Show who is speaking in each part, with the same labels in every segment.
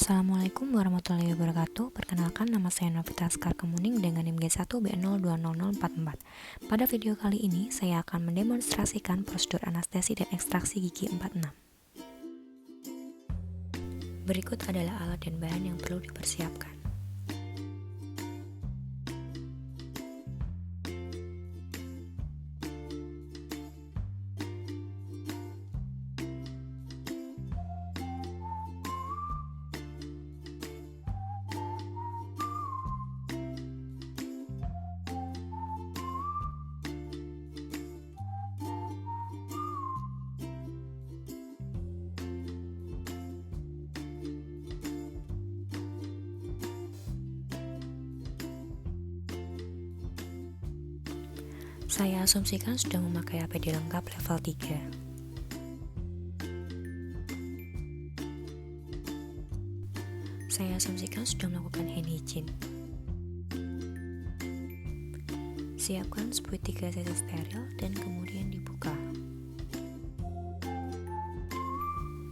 Speaker 1: Assalamualaikum warahmatullahi wabarakatuh. Perkenalkan, nama saya Novita Skar Kemuning dengan NIM G1B020044. Pada video kali ini, saya akan mendemonstrasikan prosedur anestesi dan ekstraksi gigi 46. Berikut adalah alat dan bahan yang perlu dipersiapkan. Saya asumsikan sudah memakai APD lengkap level 3. Saya asumsikan sudah melakukan hand hygiene. Siapkan spuit 3 cc steril dan kemudian dibuka.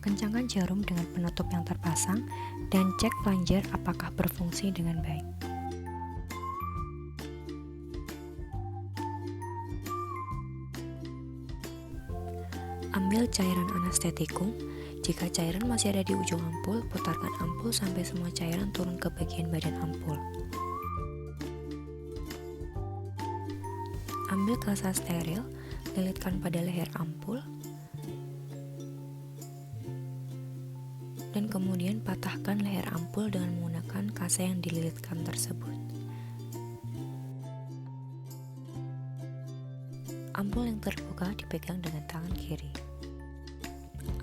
Speaker 1: Kencangkan jarum dengan penutup yang terpasang dan cek plunger apakah berfungsi dengan baik. Ambil cairan anestetikum. Jika cairan masih ada di ujung ampul, putarkan ampul sampai semua cairan turun ke bagian badan ampul. Ambil kasa steril, lilitkan pada leher ampul, dan kemudian patahkan leher ampul dengan menggunakan kasa yang dililitkan tersebut. Ampul yang terbuka dipegang dengan tangan kiri.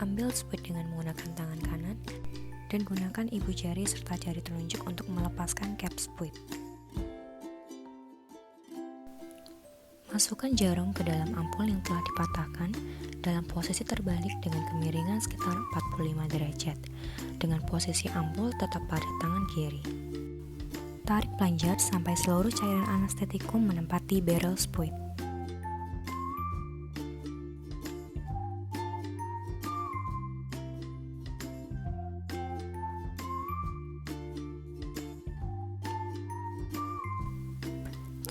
Speaker 1: Ambil spuit dengan menggunakan tangan kanan dan gunakan ibu jari serta jari telunjuk untuk melepaskan cap spuit. Masukkan jarum ke dalam ampul yang telah dipatahkan dalam posisi terbalik dengan kemiringan sekitar 45 derajat. Dengan posisi ampul tetap pada tangan kiri. Tarik plunger sampai seluruh cairan anestetikum menempati barrel spuit.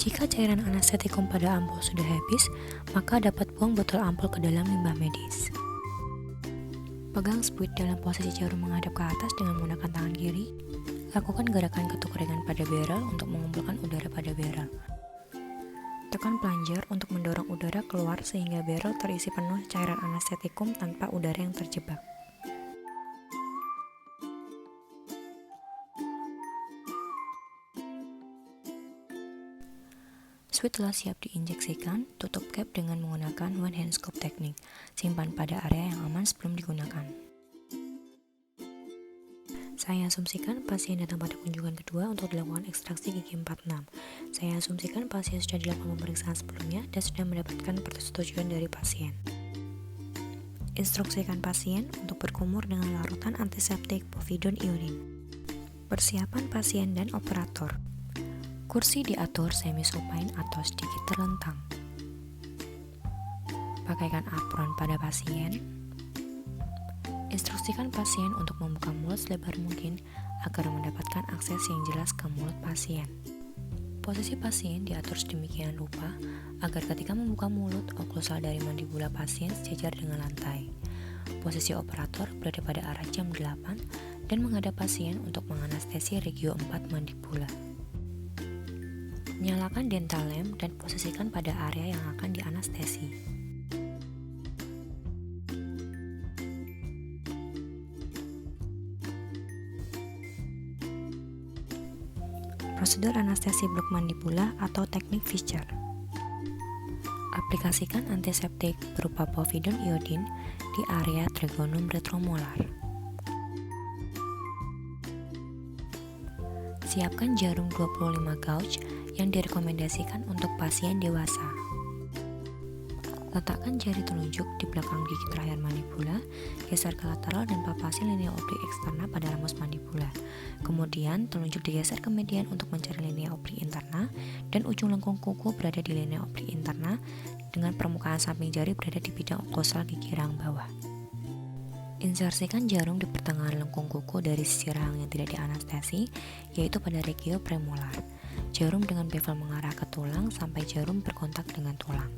Speaker 1: Jika cairan anestetikum pada ampul sudah habis, maka dapat buang botol ampul ke dalam limbah medis. Pegang spuit dalam posisi jarum menghadap ke atas dengan menggunakan tangan kiri. Lakukan gerakan ketuk ringan pada barrel untuk mengumpulkan udara pada barrel. Tekan plunger untuk mendorong udara keluar sehingga barrel terisi penuh cairan anestetikum tanpa udara yang terjebak. Spuit telah siap diinjeksikan, tutup cap dengan menggunakan one hand scoop teknik. Simpan pada area yang aman sebelum digunakan. Saya asumsikan pasien datang pada kunjungan kedua untuk dilakukan ekstraksi gigi 46. Saya asumsikan pasien sudah dilakukan pemeriksaan sebelumnya dan sudah mendapatkan persetujuan dari pasien. Instruksikan pasien untuk berkumur dengan larutan antiseptik povidone iodine. Persiapan pasien dan operator. Kursi diatur semi-supine atau sedikit terlentang. Pakaikan apron pada pasien. Instruksikan pasien untuk membuka mulut selebar mungkin agar mendapatkan akses yang jelas ke mulut pasien. Posisi pasien diatur sedemikian rupa agar ketika membuka mulut, oklusal dari mandibula pasien sejajar dengan lantai. Posisi operator berada pada arah jam 8 dan menghadap pasien untuk menganestesi regio 4 mandibula. Nyalakan dental lamp dan posisikan pada area yang akan dianestesi. Prosedur anestesi blok mandibula atau teknik Fischer. Aplikasikan antiseptik berupa povidone iodine di area trigonum retromolar. Siapkan jarum 25 gauge yang direkomendasikan untuk pasien dewasa. Letakkan jari telunjuk di belakang gigi terakhir mandibula, geser ke lateral dan papasi linea oblik eksterna pada ramus mandibula. Kemudian telunjuk digeser ke median untuk mencari linea oblik interna dan ujung lengkung kuku berada di linea oblik interna dengan permukaan samping jari berada di bidang oklusal gigi rang bawah. Insersikan jarum di pertengahan lengkung kuku dari sisi rahang yang tidak dianestesi, yaitu pada regio premolar. Jarum dengan bevel mengarah ke tulang sampai jarum berkontak dengan tulang.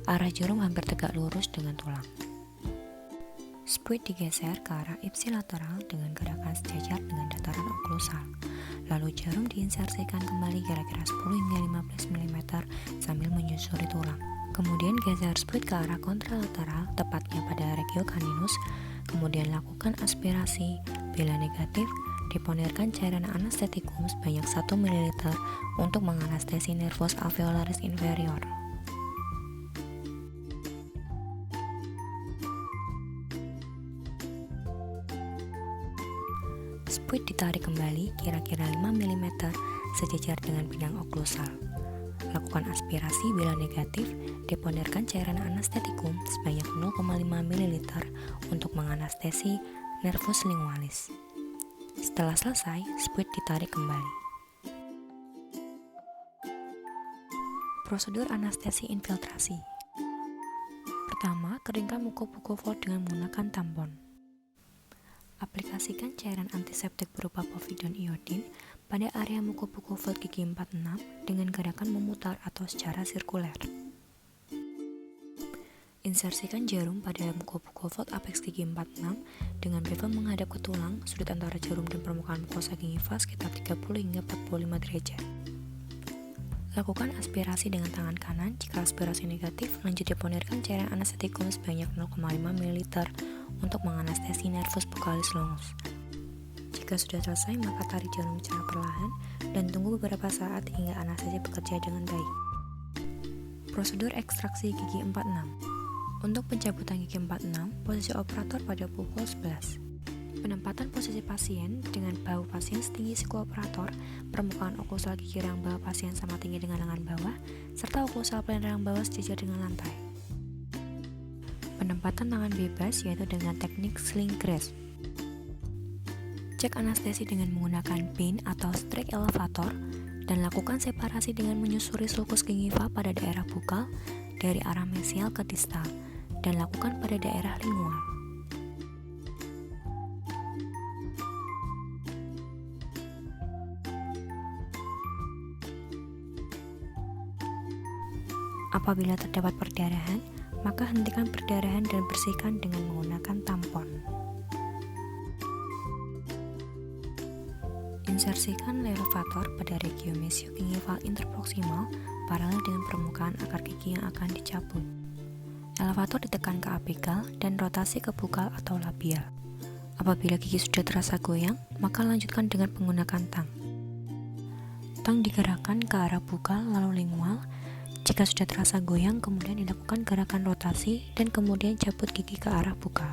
Speaker 1: Arah jarum hampir tegak lurus dengan tulang. Spuit digeser ke arah ipsilateral dengan gerakan sejajar dengan dataran oklusal. Lalu jarum diinsersikan kembali kira-kira 10 hingga 15 mm sambil menyusuri tulang. Kemudian geser spuit ke arah kontralateral, tepatnya pada regio caninus. Kemudian lakukan aspirasi. Bila negatif, diponirkan cairan anestetikum sebanyak 1 ml untuk menganestesi nervus alveolaris inferior. Spuit ditarik kembali kira-kira 5 mm sejajar dengan bidang oklusal. Lakukan aspirasi. Bila negatif, deponirkan cairan anestetikum sebanyak 0,5 ml untuk menganestesi nervus lingualis. Setelah selesai, spuit ditarik kembali. Prosedur anestesi infiltrasi. Pertama, keringkan mukopukofold dengan menggunakan tampon. Aplikasikan cairan antiseptik berupa povidone iodin pada area mukopukofold gigi 46 dengan gerakan memutar atau secara sirkuler. Insersikan jarum pada mukopukofold apex gigi 46 dengan bevel menghadap ke tulang, sudut antara jarum dan permukaan mukosa gingiva sekitar 30 hingga 45 derajat. Lakukan aspirasi dengan tangan kanan. Jika aspirasi negatif, lanjut deponirkan cairan anestetikum sebanyak 0,5 ml untuk menganestesi nervus buccalis longus. Jika sudah selesai, maka tarik jarum secara perlahan dan tunggu beberapa saat hingga anestesi bekerja dengan baik. Prosedur ekstraksi gigi 46. Untuk pencabutan gigi 46, posisi operator pada pukul 11. Penempatan posisi pasien dengan bahu pasien setinggi siku operator, permukaan oklusal gigi rahang bawah pasien sama tinggi dengan lengan bawah, serta oklusal plane rahang bawah sejajar dengan lantai. Penempatan tangan bebas yaitu dengan teknik sling grasp. Cek anestesi dengan menggunakan pin atau strike elevator dan lakukan separasi dengan menyusuri sulcus gingiva pada daerah bukal dari arah mesial ke distal dan lakukan pada daerah lingual. Apabila terdapat perdarahan, maka hentikan perdarahan dan bersihkan dengan menggunakan tampon. Insersikan elevator pada regio mesiogingival interproximal paralel dengan permukaan akar gigi yang akan dicabut. Elevator ditekan ke apikal dan rotasi ke bukal atau labial. Apabila gigi sudah terasa goyang, maka lanjutkan dengan menggunakan tang. Tang digerakkan ke arah bukal lalu lingual. Jika sudah terasa goyang, kemudian dilakukan gerakan rotasi dan kemudian cabut gigi ke arah bukal.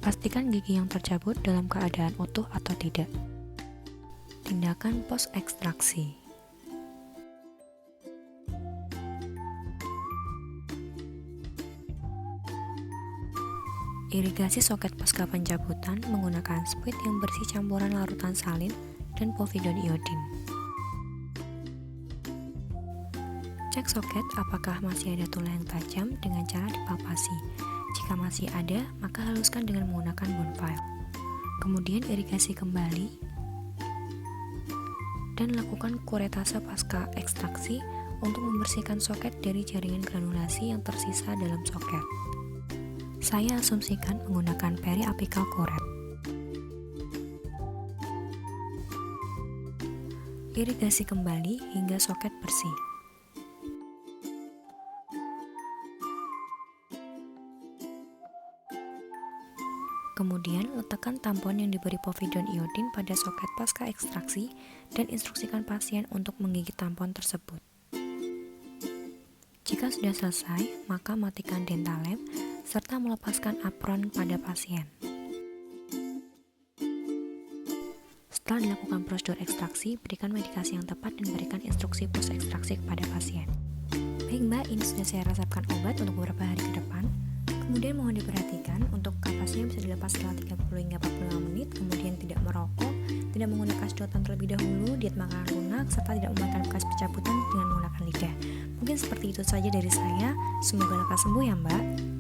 Speaker 1: Pastikan gigi yang tercabut dalam keadaan utuh atau tidak. Tindakan post ekstraksi. Irigasi soket pasca pencabutan menggunakan spuit yang bersih campuran larutan salin dan povidone iodin. Cek soket apakah masih ada tulang yang tajam dengan cara dipalpasi. Jika masih ada, maka haluskan dengan menggunakan bone file. Kemudian irigasi kembali dan lakukan kuretase pasca ekstraksi untuk membersihkan soket dari jaringan granulasi yang tersisa dalam soket. Saya asumsikan menggunakan periapical kuret. Irigasi kembali hingga soket bersih. Kemudian, letakkan tampon yang diberi povidone iodin pada soket pasca ekstraksi dan instruksikan pasien untuk menggigit tampon tersebut. Jika sudah selesai, maka matikan dental lamp serta melepaskan apron pada pasien. Setelah dilakukan prosedur ekstraksi, berikan medikasi yang tepat dan berikan instruksi post ekstraksi kepada pasien. Baik Mbak, ini sudah saya resepkan obat untuk beberapa hari ke depan. Kemudian mohon diperhatikan untuk kapasnya bisa dilepas setelah 30 hingga 45 menit, kemudian tidak merokok, tidak menggunakan sedotan terlebih dahulu, diet makanan lunak, serta tidak memakan bekas pencabutan dengan menggunakan lidah. Mungkin seperti itu saja dari saya, semoga lekas sembuh ya Mbak.